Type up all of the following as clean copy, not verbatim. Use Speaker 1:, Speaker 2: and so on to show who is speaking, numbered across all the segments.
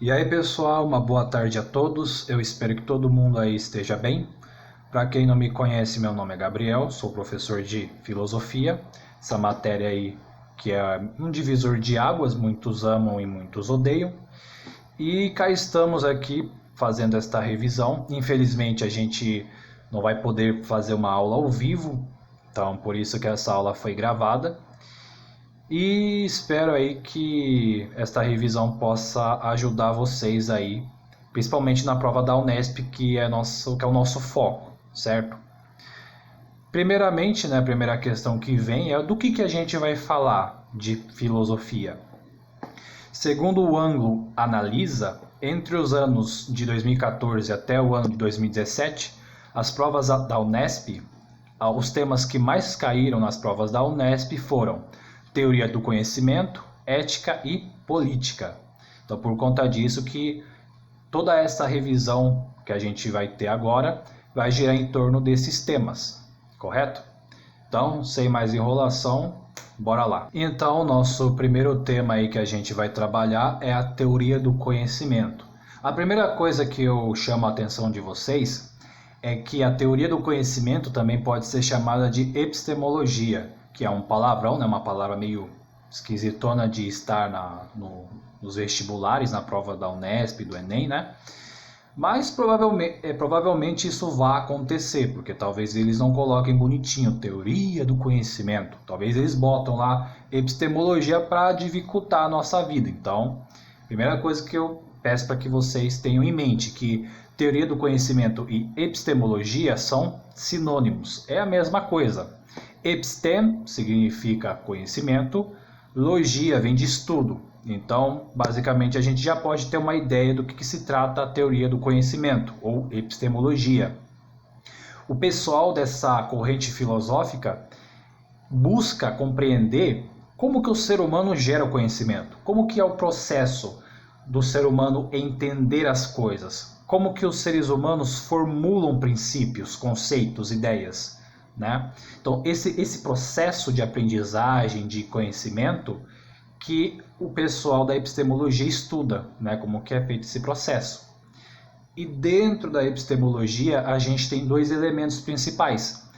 Speaker 1: E aí pessoal, uma boa tarde a todos, eu espero que todo mundo aí esteja bem. Para quem não me conhece, meu nome é Gabriel, sou professor de filosofia, essa matéria aí que é um divisor de águas, muitos amam e muitos odeiam. E cá estamos aqui fazendo esta revisão, infelizmente a gente não vai poder fazer uma aula ao vivo, então por isso que essa aula foi gravada. E espero aí que esta revisão possa ajudar vocês aí, principalmente na prova da Unesp, que é o nosso foco, certo? Primeiramente, né, a primeira questão que vem é do que a gente vai falar de filosofia. Segundo o ângulo analisa, entre os anos de 2014 até o ano de 2017, as provas da Unesp, os temas que mais caíram nas provas da Unesp foram teoria do conhecimento, ética e política. Então, por conta disso que toda essa revisão que a gente vai ter agora vai girar em torno desses temas, correto? Então, sem mais enrolação, bora lá. Então, nosso primeiro tema aí que a gente vai trabalhar é a teoria do conhecimento. A primeira coisa que eu chamo a atenção de vocês é que a teoria do conhecimento também pode ser chamada de epistemologia, que é um palavrão, né? Uma palavra meio esquisitona de estar nos vestibulares, na prova da Unesp, do Enem, né? Mas provavelmente isso vai acontecer, porque talvez eles não coloquem bonitinho, teoria do conhecimento. Talvez eles botam lá epistemologia para dificultar a nossa vida. Então, primeira coisa que eu peço para que vocês tenham em mente, que teoria do conhecimento e epistemologia são sinônimos, é a mesma coisa. Epistem significa conhecimento, logia vem de estudo. Então, basicamente, a gente já pode ter uma ideia do que se trata a teoria do conhecimento, ou epistemologia. O pessoal dessa corrente filosófica busca compreender como que o ser humano gera o conhecimento, como que é o processo do ser humano entender as coisas, como que os seres humanos formulam princípios, conceitos, ideias, né? Então, esse processo de aprendizagem, de conhecimento, que o pessoal da epistemologia estuda, né? Como que é feito esse processo. E dentro da epistemologia, a gente tem dois elementos principais,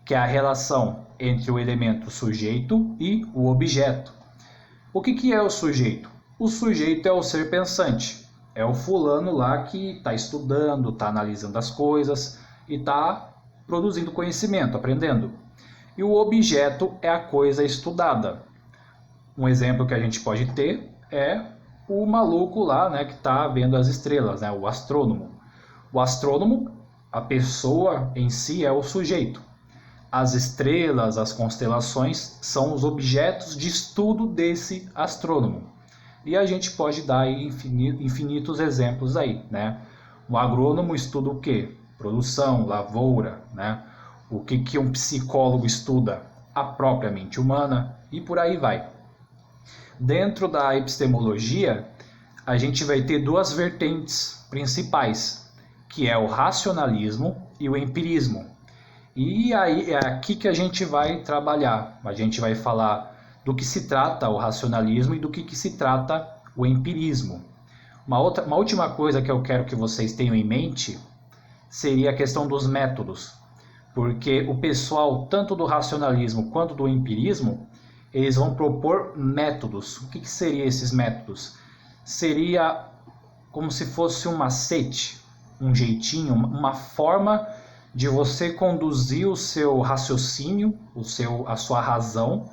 Speaker 1: que é a relação entre o elemento sujeito e o objeto. O que é o sujeito? O sujeito é o ser pensante, é o fulano lá que está estudando, está analisando as coisas e está produzindo conhecimento, aprendendo. E o objeto é a coisa estudada. Um exemplo que a gente pode ter é o maluco lá, né, que está vendo as estrelas, né, o astrônomo. O astrônomo, a pessoa em si é o sujeito. As estrelas, as constelações são os objetos de estudo desse astrônomo. E a gente pode dar aí infinitos exemplos aí, né? O agrônomo estuda o quê? Produção, lavoura, né? O que um psicólogo estuda? A própria mente humana e por aí vai. Dentro da epistemologia, a gente vai ter duas vertentes principais, que é o racionalismo e o empirismo. E aí é aqui que a gente vai trabalhar. A gente vai falar do que se trata o racionalismo e do que se trata o empirismo. Uma última coisa que eu quero que vocês tenham em mente seria a questão dos métodos, porque o pessoal, tanto do racionalismo quanto do empirismo, eles vão propor métodos. O que seriam esses métodos? Seria como se fosse um macete, um jeitinho, uma forma de você conduzir o seu raciocínio, a sua razão,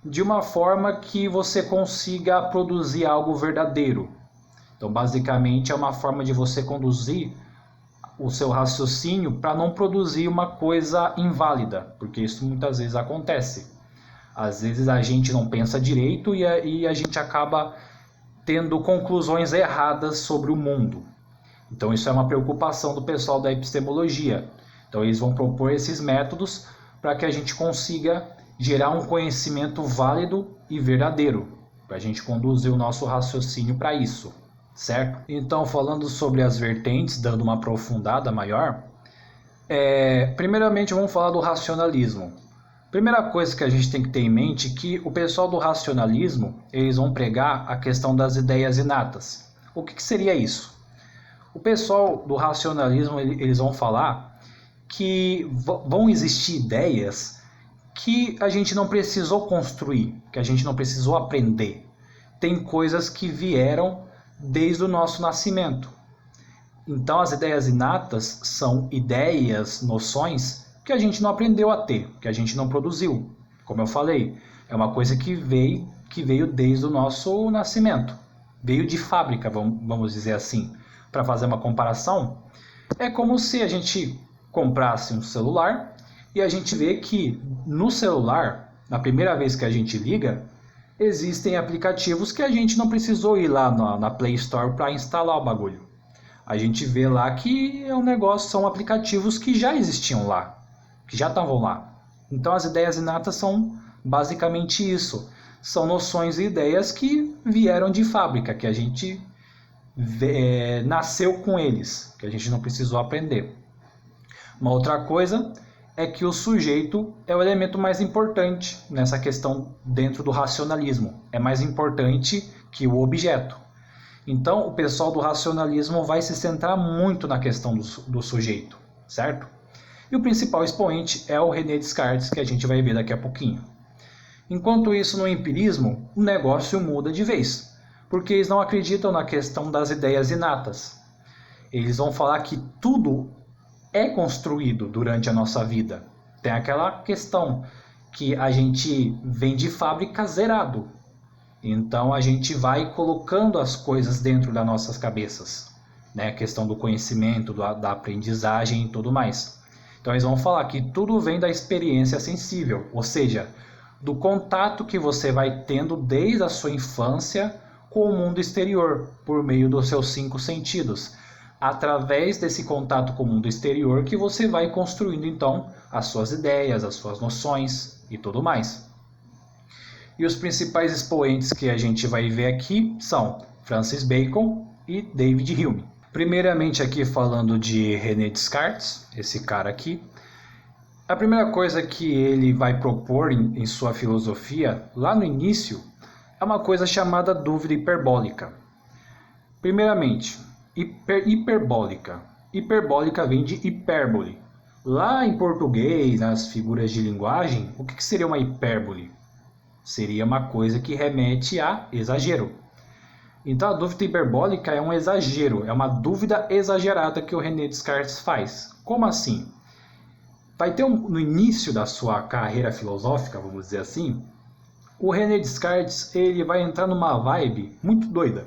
Speaker 1: de uma forma que você consiga produzir algo verdadeiro. Então, basicamente, é uma forma de você conduzir o seu raciocínio para não produzir uma coisa inválida, porque isso muitas vezes acontece. Às vezes a gente não pensa direito e a gente acaba tendo conclusões erradas sobre o mundo. Então isso é uma preocupação do pessoal da epistemologia. Então eles vão propor esses métodos para que a gente consiga gerar um conhecimento válido e verdadeiro, para a gente conduzir o nosso raciocínio para isso, certo? Então, falando sobre as vertentes, dando uma aprofundada maior, primeiramente vamos falar do racionalismo. Primeira coisa que a gente tem que ter em mente é que o pessoal do racionalismo, eles vão pregar a questão das ideias inatas. O que seria isso? O pessoal do racionalismo, eles vão falar que vão existir ideias que a gente não precisou construir, que a gente não precisou aprender. Tem coisas que vieram desde o nosso nascimento. Então as ideias inatas são ideias, noções que a gente não aprendeu a ter, que a gente não produziu. Como eu falei, é uma coisa que veio desde o nosso nascimento. Veio de fábrica, vamos dizer assim. Para fazer uma comparação, é como se a gente comprasse um celular e a gente vê que no celular, na primeira vez que a gente liga, existem aplicativos que a gente não precisou ir lá na Play Store para instalar o bagulho. A gente vê lá que é um negócio, são aplicativos que já existiam lá, que já estavam lá. Então as ideias inatas são basicamente isso. São noções e ideias que vieram de fábrica, que a gente nasceu com eles, que a gente não precisou aprender. Uma outra coisa é que o sujeito é o elemento mais importante nessa questão dentro do racionalismo. É mais importante que o objeto. Então, o pessoal do racionalismo vai se centrar muito na questão do sujeito, certo? E o principal expoente é o René Descartes, que a gente vai ver daqui a pouquinho. Enquanto isso, no empirismo, o negócio muda de vez, porque eles não acreditam na questão das ideias inatas. Eles vão falar que tudo é construído durante a nossa vida. Tem aquela questão que a gente vem de fábrica zerado. Então a gente vai colocando as coisas dentro das nossas cabeças, né? A questão do conhecimento, da aprendizagem e tudo mais. Então eles vão falar que tudo vem da experiência sensível, ou seja, do contato que você vai tendo desde a sua infância com o mundo exterior, por meio dos seus 5 sentidos. Através desse contato com o mundo exterior que você vai construindo então as suas ideias, as suas noções e tudo mais. E os principais expoentes que a gente vai ver aqui são Francis Bacon e David Hume. Primeiramente aqui falando de René Descartes, esse cara aqui. A primeira coisa que ele vai propor em sua filosofia, lá no início, é uma coisa chamada dúvida hiperbólica. Primeiramente, hiperbólica. Hiperbólica vem de hipérbole. Lá em português, nas figuras de linguagem, o que seria uma hipérbole? Seria uma coisa que remete a exagero. Então a dúvida hiperbólica é um exagero, é uma dúvida exagerada que o René Descartes faz. Como assim? Vai ter no início da sua carreira filosófica, vamos dizer assim, o René Descartes ele vai entrar numa vibe muito doida.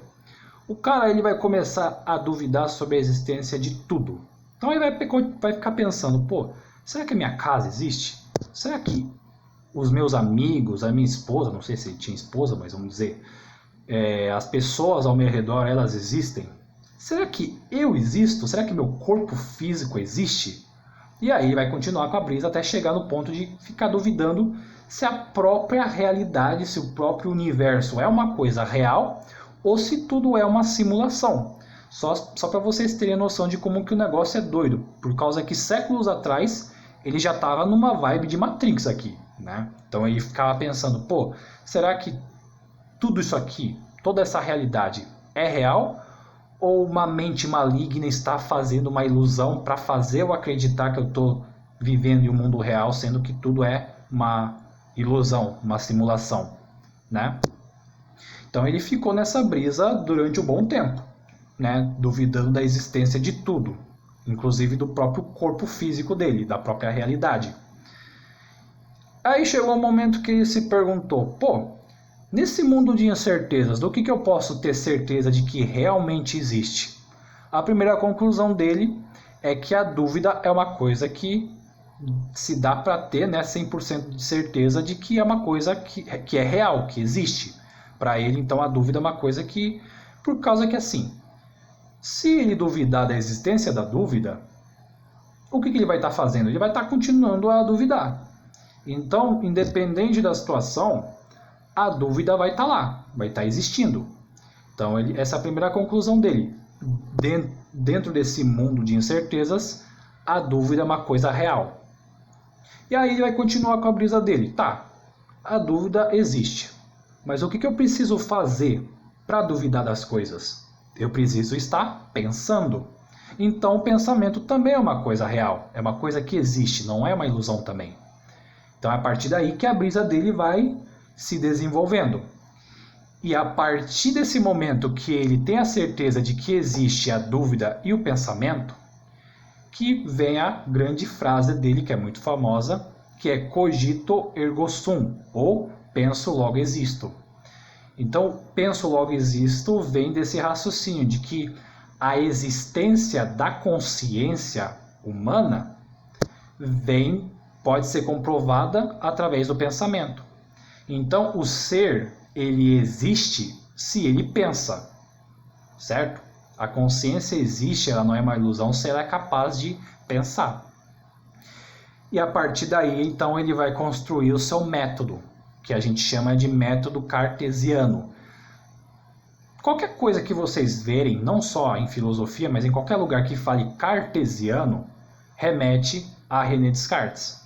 Speaker 1: O cara ele vai começar a duvidar sobre a existência de tudo. Então ele vai ficar pensando, pô, será que a minha casa existe? Será que os meus amigos, a minha esposa, não sei se ele tinha esposa, mas vamos dizer, as pessoas ao meu redor, elas existem? Será que eu existo? Será que meu corpo físico existe? E aí vai continuar com a brisa até chegar no ponto de ficar duvidando se a própria realidade, se o próprio universo é uma coisa real ou se tudo é uma simulação. Só para vocês terem a noção de como que o negócio é doido, por causa que séculos atrás ele já estava numa vibe de Matrix aqui, né? Então ele ficava pensando, pô, será que tudo isso aqui, toda essa realidade é real? Ou uma mente maligna está fazendo uma ilusão para fazer eu acreditar que eu estou vivendo em um mundo real, sendo que tudo é uma ilusão, uma simulação, né? Então ele ficou nessa brisa durante um bom tempo, né? Duvidando da existência de tudo, inclusive do próprio corpo físico dele, da própria realidade. Aí chegou um momento que ele se perguntou, pô, nesse mundo de incertezas, do que eu posso ter certeza de que realmente existe? A primeira conclusão dele é que a dúvida é uma coisa que se dá para ter, né, 100% de certeza de que é uma coisa que é real, que existe. Para ele, então, a dúvida é uma coisa que, por causa que assim, se ele duvidar da existência da dúvida, o que ele vai estar fazendo? Ele vai estar continuando a duvidar. Então, independente da situação, a dúvida vai estar lá, vai estar existindo. Então, essa é a primeira conclusão dele. Dentro desse mundo de incertezas, a dúvida é uma coisa real. E aí ele vai continuar com a brisa dele. Tá, a dúvida existe. Mas o que eu preciso fazer para duvidar das coisas? Eu preciso estar pensando. Então o pensamento também é uma coisa real, é uma coisa que existe, não é uma ilusão também. Então é a partir daí que a brisa dele vai se desenvolvendo. E a partir desse momento que ele tem a certeza de que existe a dúvida e o pensamento, que vem a grande frase dele, que é muito famosa, que é cogito ergo sum, ou penso logo existo. Então, penso logo existo vem desse raciocínio de que a existência da consciência humana pode ser comprovada através do pensamento. Então, o ser, ele existe se ele pensa, certo? A consciência existe, ela não é uma ilusão se ela é capaz de pensar. E a partir daí, então, ele vai construir o seu método, que a gente chama de método cartesiano. Qualquer coisa que vocês verem, não só em filosofia, mas em qualquer lugar que fale cartesiano, remete a René Descartes.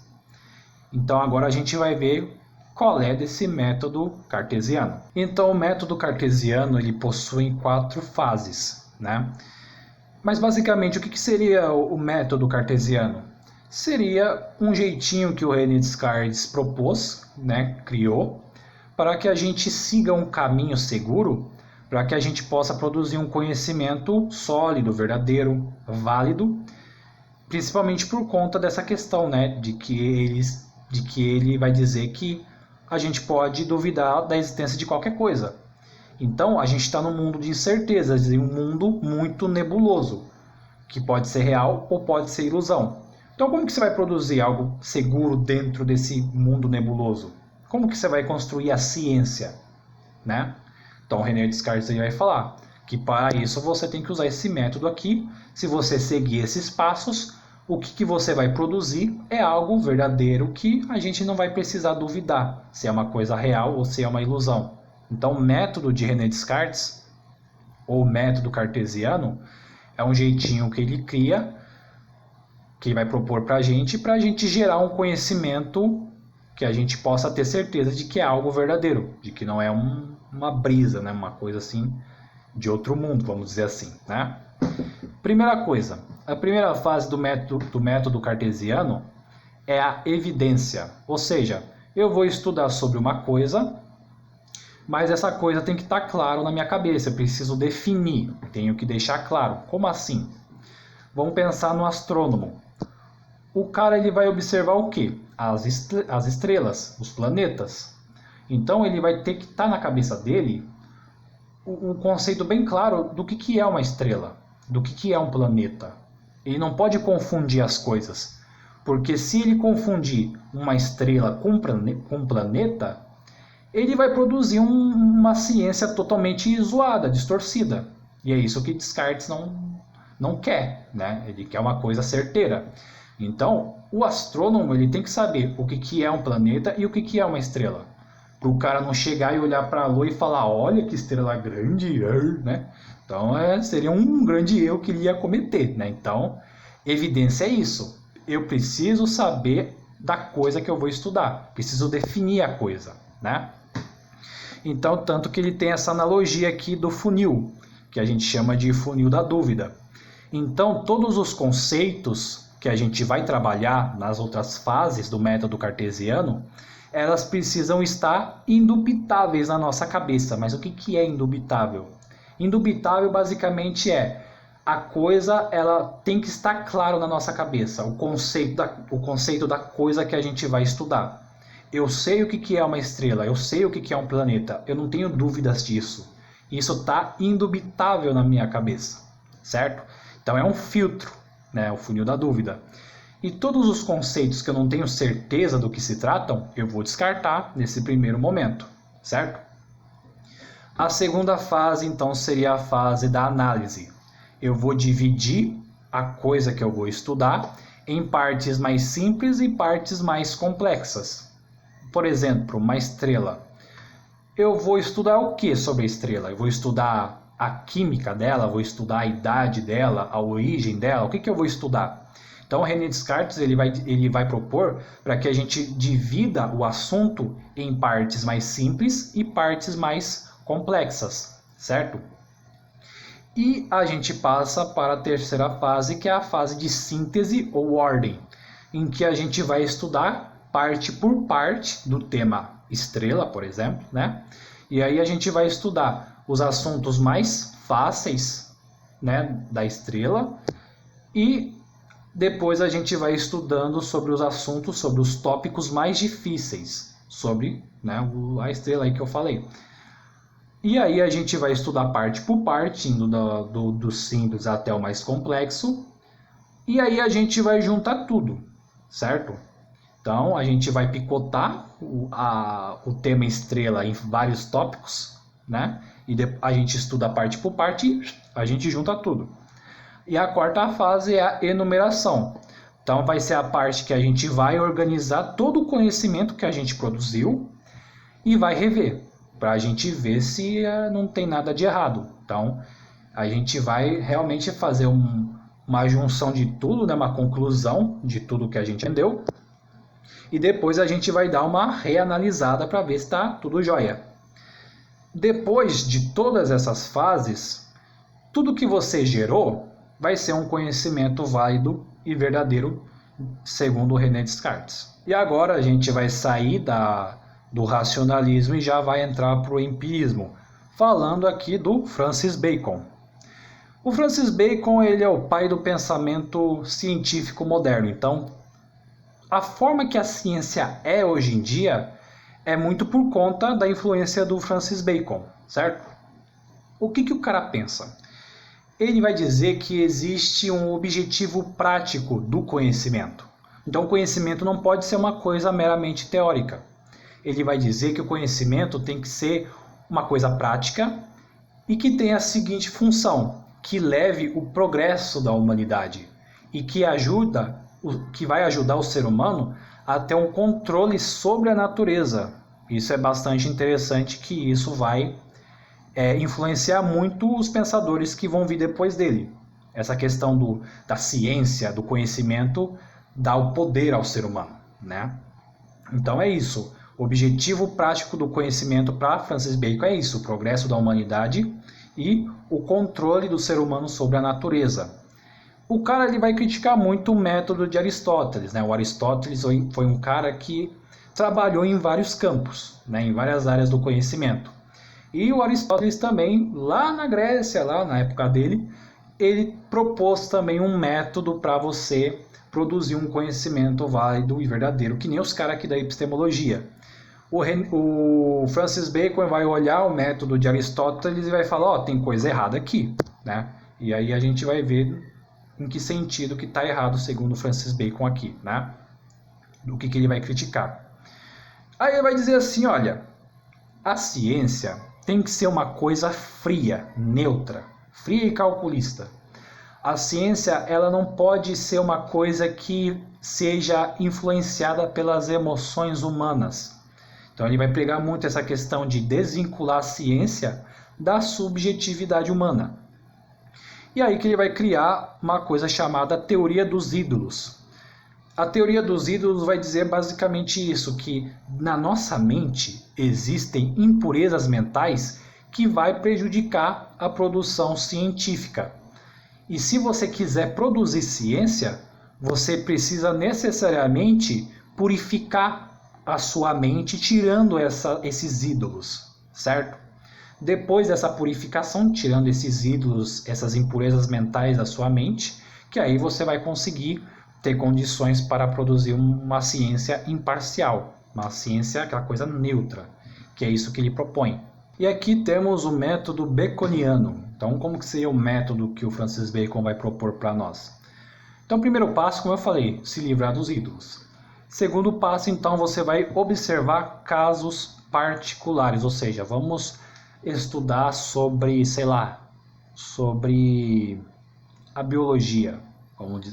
Speaker 1: Então agora a gente vai ver qual é desse método cartesiano. Então o método cartesiano ele possui 4 fases, né? Mas basicamente o que seria o método cartesiano? Seria um jeitinho que o René Descartes propôs, né, criou, para que a gente siga um caminho seguro, para que a gente possa produzir um conhecimento sólido, verdadeiro, válido, principalmente por conta dessa questão, né, de que ele vai dizer que a gente pode duvidar da existência de qualquer coisa. Então a gente está num mundo de incertezas, em um mundo muito nebuloso, que pode ser real ou pode ser ilusão. Então como que você vai produzir algo seguro dentro desse mundo nebuloso? Como que você vai construir a ciência, né? Então René Descartes vai falar que para isso você tem que usar esse método aqui. Se você seguir esses passos, o que você vai produzir é algo verdadeiro que a gente não vai precisar duvidar se é uma coisa real ou se é uma ilusão. Então o método de René Descartes, ou método cartesiano, é um jeitinho que ele cria, que ele vai propor para a gente gerar um conhecimento que a gente possa ter certeza de que é algo verdadeiro, de que não é uma brisa, né? Uma coisa assim de outro mundo, vamos dizer assim, né? Primeira coisa, a primeira fase do método cartesiano é a evidência, ou seja, eu vou estudar sobre uma coisa, mas essa coisa tem que estar claro na minha cabeça, eu preciso definir, tenho que deixar claro. Como assim? Vamos pensar no astrônomo. O cara ele vai observar o quê? As estrelas, os planetas. Então ele vai ter que estar na cabeça dele um conceito bem claro do que é uma estrela, do que é um planeta. Ele não pode confundir as coisas, porque se ele confundir uma estrela com um planeta, ele vai produzir uma ciência totalmente zoada, distorcida. E é isso que Descartes não quer, né? Ele quer uma coisa certeira. Então, o astrônomo ele tem que saber o que é um planeta e o que é uma estrela. Para o cara não chegar e olhar para a Lua e falar, olha que estrela grande, né? Então, seria um grande erro que ele ia cometer, né? Então, evidência é isso. Eu preciso saber da coisa que eu vou estudar. Preciso definir a coisa, né? Então, tanto que ele tem essa analogia aqui do funil, que a gente chama de funil da dúvida. Então, todos os conceitos que a gente vai trabalhar nas outras fases do método cartesiano, elas precisam estar indubitáveis na nossa cabeça. Mas o que é indubitável? Indubitável basicamente é a coisa, ela tem que estar claro na nossa cabeça, o conceito da coisa que a gente vai estudar. Eu sei o que é uma estrela, eu sei o que é um planeta, eu não tenho dúvidas disso. Isso está indubitável na minha cabeça, certo? Então é um filtro, né, o funil da dúvida. E todos os conceitos que eu não tenho certeza do que se tratam, eu vou descartar nesse primeiro momento, certo? A segunda fase, então, seria a fase da análise. Eu vou dividir a coisa que eu vou estudar em partes mais simples e partes mais complexas. Por exemplo, uma estrela. Eu vou estudar o que sobre a estrela? Eu vou estudar a química dela, vou estudar a idade dela, a origem dela, o que eu vou estudar? Então, René Descartes ele vai propor para que a gente divida o assunto em partes mais simples e partes mais complexas, certo? E a gente passa para a terceira fase, que é a fase de síntese ou ordem, em que a gente vai estudar parte por parte do tema estrela, por exemplo, né? E aí a gente vai estudar os assuntos mais fáceis, né, da estrela, e depois a gente vai estudando sobre os assuntos, sobre os tópicos mais difíceis, sobre, né, a estrela aí que eu falei. E aí a gente vai estudar parte por parte, indo do simples até o mais complexo, e aí a gente vai juntar tudo, certo? Então a gente vai picotar o tema estrela em vários tópicos, né? E a gente estuda parte por parte e a gente junta tudo. E a quarta fase é a enumeração. Então vai ser a parte que a gente vai organizar todo o conhecimento que a gente produziu e vai rever, para a gente ver se não tem nada de errado. Então a gente vai realmente fazer uma junção de tudo, né? Uma conclusão de tudo que a gente entendeu. E depois a gente vai dar uma reanalisada para ver se está tudo jóia. Depois de todas essas fases, tudo que você gerou vai ser um conhecimento válido e verdadeiro, segundo René Descartes. E agora a gente vai sair do racionalismo e já vai entrar para o empirismo, falando aqui do Francis Bacon. O Francis Bacon, ele é o pai do pensamento científico moderno. Então, a forma que a ciência é hoje em dia é muito por conta da influência do Francis Bacon, certo? O que o cara pensa? Ele vai dizer que existe um objetivo prático do conhecimento. Então, o conhecimento não pode ser uma coisa meramente teórica. Ele vai dizer que o conhecimento tem que ser uma coisa prática e que tem a seguinte função, que leve o progresso da humanidade e que vai ajudar o ser humano a ter um controle sobre a natureza. Isso é bastante interessante, que isso vai influenciar muito os pensadores que vão vir depois dele. Essa questão da ciência, do conhecimento, dá o poder ao ser humano, né? Então é isso. O objetivo prático do conhecimento para Francis Bacon é isso, o progresso da humanidade e o controle do ser humano sobre a natureza. O cara ele vai criticar muito o método de Aristóteles, né? O Aristóteles foi um cara que trabalhou em vários campos, né? Em várias áreas do conhecimento. E o Aristóteles também, lá na Grécia, lá na época dele, ele propôs também um método para você produzir um conhecimento válido e verdadeiro, que nem os caras aqui da epistemologia. O Francis Bacon vai olhar o método de Aristóteles e vai falar, tem coisa errada aqui, né? E aí a gente vai ver em que sentido que está errado, segundo Francis Bacon aqui, né? O que ele vai criticar. Aí ele vai dizer assim, olha, a ciência tem que ser uma coisa fria, neutra, fria e calculista. A ciência ela não pode ser uma coisa que seja influenciada pelas emoções humanas. Então ele vai pregar muito essa questão de desvincular a ciência da subjetividade humana. E aí que ele vai criar uma coisa chamada teoria dos ídolos. A teoria dos ídolos vai dizer basicamente isso, que na nossa mente existem impurezas mentais que vai prejudicar a produção científica. E se você quiser produzir ciência, você precisa necessariamente purificar a sua mente tirando esses ídolos, certo? Depois dessa purificação, tirando esses ídolos, essas impurezas mentais da sua mente, que aí você vai conseguir ter condições para produzir uma ciência imparcial, uma ciência, aquela coisa neutra, que é isso que ele propõe. E aqui temos o método baconiano. Então, como que seria o método que o Francis Bacon vai propor para nós? Então, o primeiro passo, como eu falei, se livrar dos ídolos. Segundo passo, então, você vai observar casos particulares, ou seja, vamos estudar sobre, sei lá, sobre a biologia.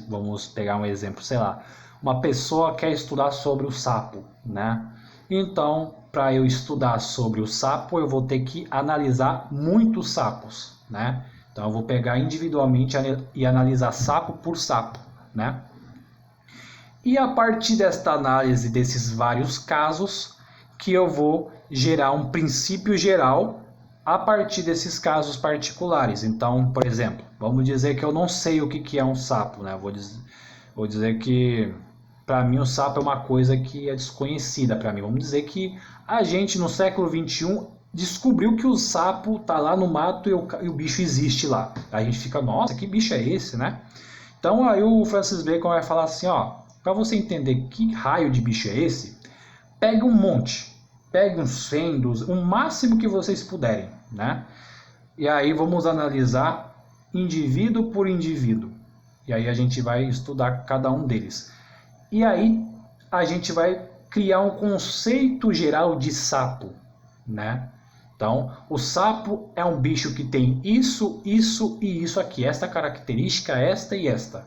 Speaker 1: Vamos pegar um exemplo, sei lá, uma pessoa quer estudar sobre o sapo, né? Então, para eu estudar sobre o sapo, eu vou ter que analisar muitos sapos, né? Então, eu vou pegar individualmente e analisar sapo por sapo, né? E a partir desta análise desses vários casos, que eu vou gerar um princípio geral a partir desses casos particulares. Então, por exemplo, vamos dizer que eu não sei o que é um sapo, né? Vou dizer que para mim o sapo é uma coisa que é desconhecida para mim. Vamos dizer que a gente no século XXI descobriu que o sapo tá lá no mato e o bicho existe lá. Aí a gente fica, nossa, que bicho é esse, né? Então aí o Francis Bacon vai falar assim, ó, para você entender que raio de bicho é esse, pega um monte, pega uns 100, o máximo que vocês puderem, né? E aí vamos analisar indivíduo por indivíduo. E aí a gente vai estudar cada um deles. E aí a gente vai criar um conceito geral de sapo, né? Então, o sapo é um bicho que tem isso, isso e isso aqui, esta característica, esta e esta.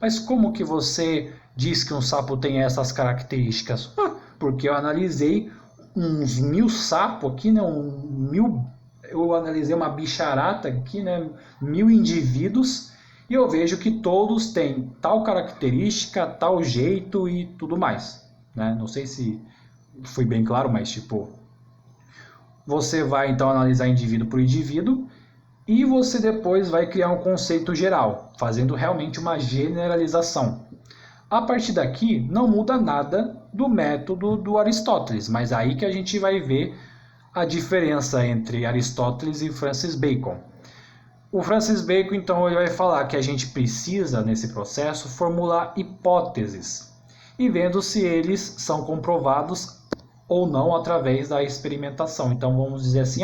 Speaker 1: Mas como que você diz que um sapo tem essas características? Porque eu analisei uns 1000 sapos aqui, né? Eu analisei uma bicharata aqui, né? 1000 indivíduos e eu vejo que todos têm tal característica, tal jeito e tudo mais, né? Não sei se foi bem claro, mas tipo, você vai então analisar indivíduo por indivíduo e você depois vai criar um conceito geral, fazendo realmente uma generalização. A partir daqui não muda nada do método do Aristóteles, mas aí que a gente vai ver a diferença entre Aristóteles e Francis Bacon. O Francis Bacon então ele vai falar que a gente precisa nesse processo formular hipóteses e vendo se eles são comprovados ou não através da experimentação. Então vamos dizer assim,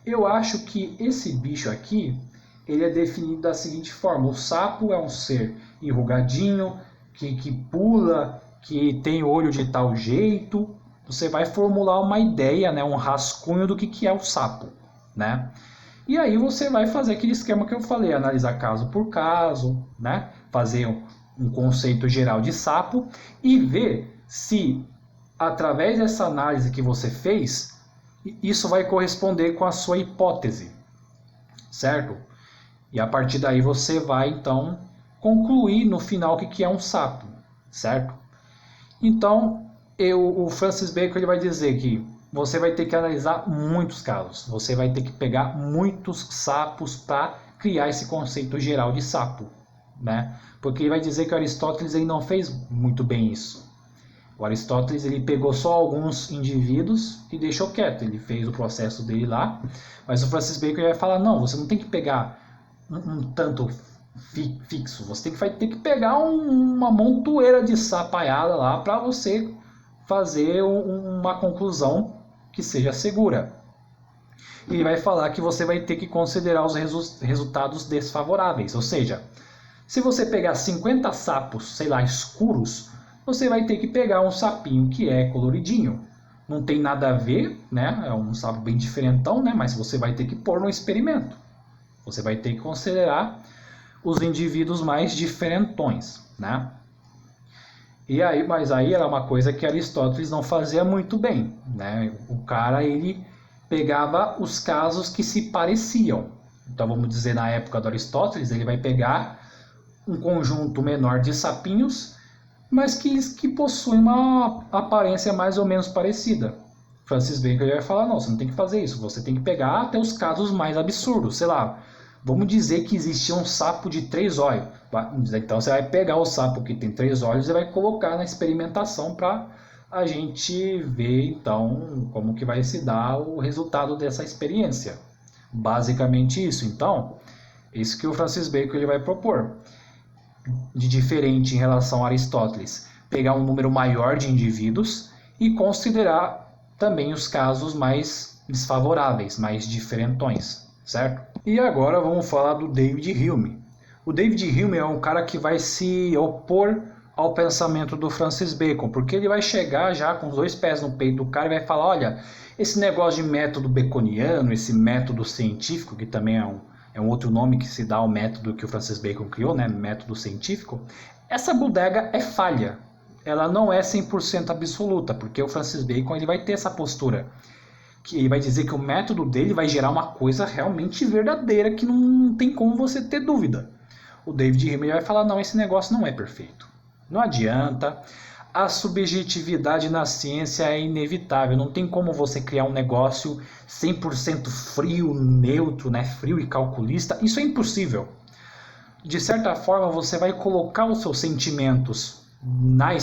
Speaker 1: eu acho que esse bicho aqui, ele é definido da seguinte forma, o sapo é um ser enrugadinho, que pula, que tem olho de tal jeito. Você vai formular uma ideia, né, um rascunho do que é o sapo, né? E aí você vai fazer aquele esquema que eu falei, analisar caso por caso, né? Fazer um conceito geral de sapo e ver se através dessa análise que você fez, isso vai corresponder com a sua hipótese, certo? E a partir daí você vai, então, concluir no final o que é um sapo, certo? Então, o Francis Bacon ele vai dizer que você vai ter que analisar muitos casos, você vai ter que pegar muitos sapos para criar esse conceito geral de sapo, né? Porque ele vai dizer que o Aristóteles ele não fez muito bem isso. O Aristóteles ele pegou só alguns indivíduos e deixou quieto, ele fez o processo dele lá, mas o Francis Bacon vai falar, não, você não tem que pegar um tanto fixo, você vai ter que pegar uma montoeira de sapaiada lá para você fazer uma conclusão que seja segura. E ele vai falar que você vai ter que considerar os resultados desfavoráveis, ou seja, se você pegar 50 sapos, sei lá, escuros, você vai ter que pegar um sapinho que é coloridinho. Não tem nada a ver, né? É um sapo bem diferentão, né? Mas você vai ter que pôr no experimento. Você vai ter que considerar os indivíduos mais diferentões, né? E aí, mas aí era uma coisa que Aristóteles não fazia muito bem, né? O cara ele pegava os casos que se pareciam. Então vamos dizer na época do Aristóteles ele vai pegar um conjunto menor de sapinhos, mas que possuem uma aparência mais ou menos parecida. Francis Bacon vai falar, não, você não tem que fazer isso, você tem que pegar até os casos mais absurdos, sei lá, vamos dizer que existia um sapo de 3 olhos, então você vai pegar o sapo que tem 3 olhos e vai colocar na experimentação para a gente ver então como que vai se dar o resultado dessa experiência. Basicamente isso, então, isso que o Francis Bacon ele vai propor. De diferente em relação a Aristóteles, pegar um número maior de indivíduos e considerar também os casos mais desfavoráveis, mais diferentões, certo? E agora vamos falar do David Hume. O David Hume é um cara que vai se opor ao pensamento do Francis Bacon, porque ele vai chegar já com os 2 pés no peito do cara e vai falar, olha, esse negócio de método baconiano, esse método científico, que também é um outro nome que se dá ao método que o Francis Bacon criou, né? Método científico. Essa bodega é falha. Ela não é 100% absoluta, porque o Francis Bacon ele vai ter essa postura. Que ele vai dizer que o método dele vai gerar uma coisa realmente verdadeira, que não tem como você ter dúvida. O David Hume vai falar, não, esse negócio não é perfeito. Não adianta. A subjetividade na ciência é inevitável. Não tem como você criar um negócio 100% frio, neutro, né? Frio e calculista. Isso é impossível. De certa forma, você vai colocar os seus sentimentos na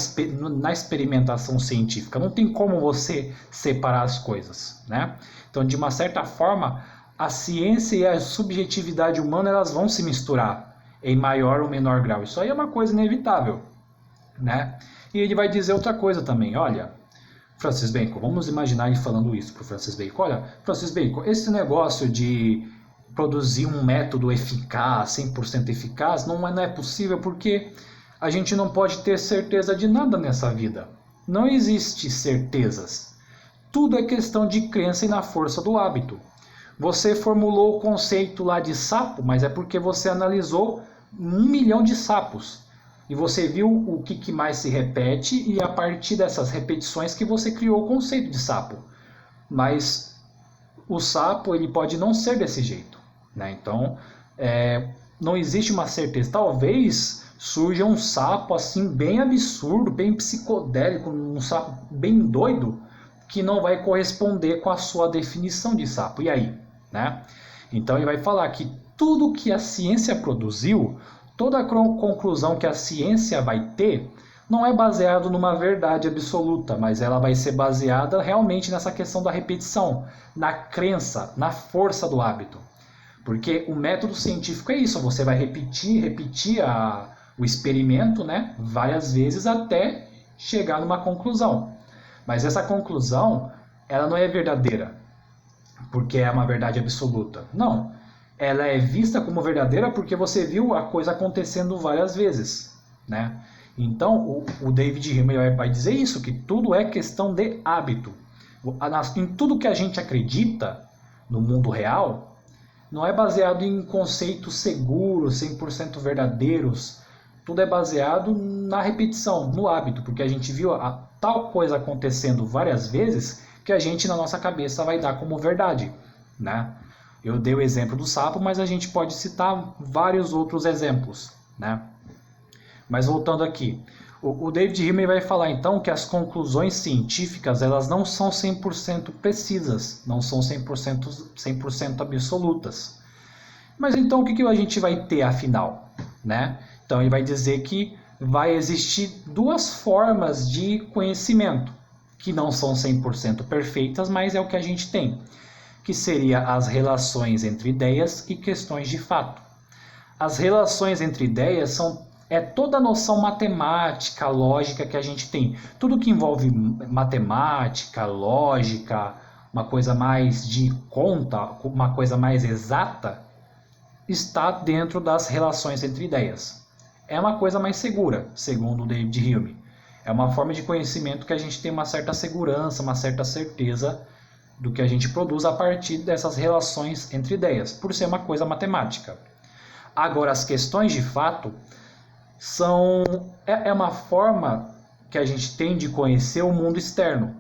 Speaker 1: experimentação científica. Não tem como você separar as coisas, né? Então, de uma certa forma, a ciência e a subjetividade humana elas vão se misturar em maior ou menor grau. Isso aí é uma coisa inevitável, né? E ele vai dizer outra coisa também. Olha, Francis Bacon, vamos imaginar ele falando isso para o Francis Bacon. Olha, Francis Bacon, esse negócio de produzir um método eficaz, 100% eficaz, não é possível porque a gente não pode ter certeza de nada nessa vida. Não existe certezas. Tudo é questão de crença e na força do hábito. Você formulou o conceito lá de sapo, mas é porque você analisou 1 milhão de sapos. E você viu o que mais se repete e a partir dessas repetições que você criou o conceito de sapo. Mas o sapo ele pode não ser desse jeito, né? Então, não existe uma certeza. Talvez surja um sapo assim bem absurdo, bem psicodélico, um sapo bem doido, que não vai corresponder com a sua definição de sapo. E aí? Né? Então ele vai falar que tudo que a ciência produziu, toda a conclusão que a ciência vai ter, não é baseado numa verdade absoluta, mas ela vai ser baseada realmente nessa questão da repetição, na crença, na força do hábito. Porque o método científico é isso, você vai repetir o experimento, né, várias vezes até chegar numa conclusão. Mas essa conclusão, ela não é verdadeira, porque é uma verdade absoluta. Não, ela é vista como verdadeira porque você viu a coisa acontecendo várias vezes, né? Então, o David Hume vai dizer isso, que tudo é questão de hábito. Em tudo que a gente acredita no mundo real, não é baseado em conceitos seguros, 100% verdadeiros. Tudo é baseado na repetição, no hábito, porque a gente viu a tal coisa acontecendo várias vezes que a gente na nossa cabeça vai dar como verdade, né? Eu dei o exemplo do sapo, mas a gente pode citar vários outros exemplos, né? Mas voltando aqui, o David Hume vai falar então que as conclusões científicas elas não são 100% precisas, não são 100% absolutas. Mas então o que a gente vai ter afinal, né? Então ele vai dizer que vai existir duas formas de conhecimento, que não são 100% perfeitas, mas é o que a gente tem, que seria as relações entre ideias e questões de fato. As relações entre ideias é toda a noção matemática, lógica que a gente tem. Tudo que envolve matemática, lógica, uma coisa mais de conta, uma coisa mais exata, está dentro das relações entre ideias. É uma coisa mais segura, segundo o David Hume. É uma forma de conhecimento que a gente tem uma certa segurança, uma certa certeza do que a gente produz a partir dessas relações entre ideias, por ser uma coisa matemática. Agora, as questões de fato é uma forma que a gente tem de conhecer o mundo externo.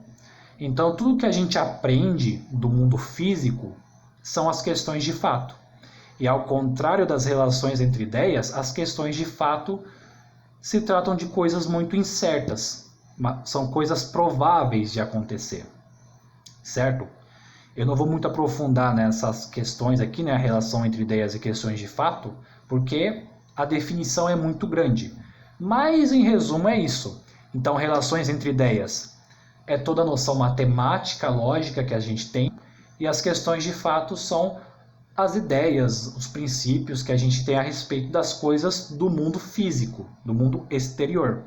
Speaker 1: Então, tudo que a gente aprende do mundo físico são as questões de fato. E ao contrário das relações entre ideias, as questões de fato se tratam de coisas muito incertas, são coisas prováveis de acontecer, certo? Eu não vou muito aprofundar nessas questões aqui, né, a relação entre ideias e questões de fato, porque a definição é muito grande. Mas, em resumo, é isso. Então, relações entre ideias é toda a noção matemática, lógica que a gente tem, e as questões de fato são as ideias, os princípios que a gente tem a respeito das coisas do mundo físico, do mundo exterior.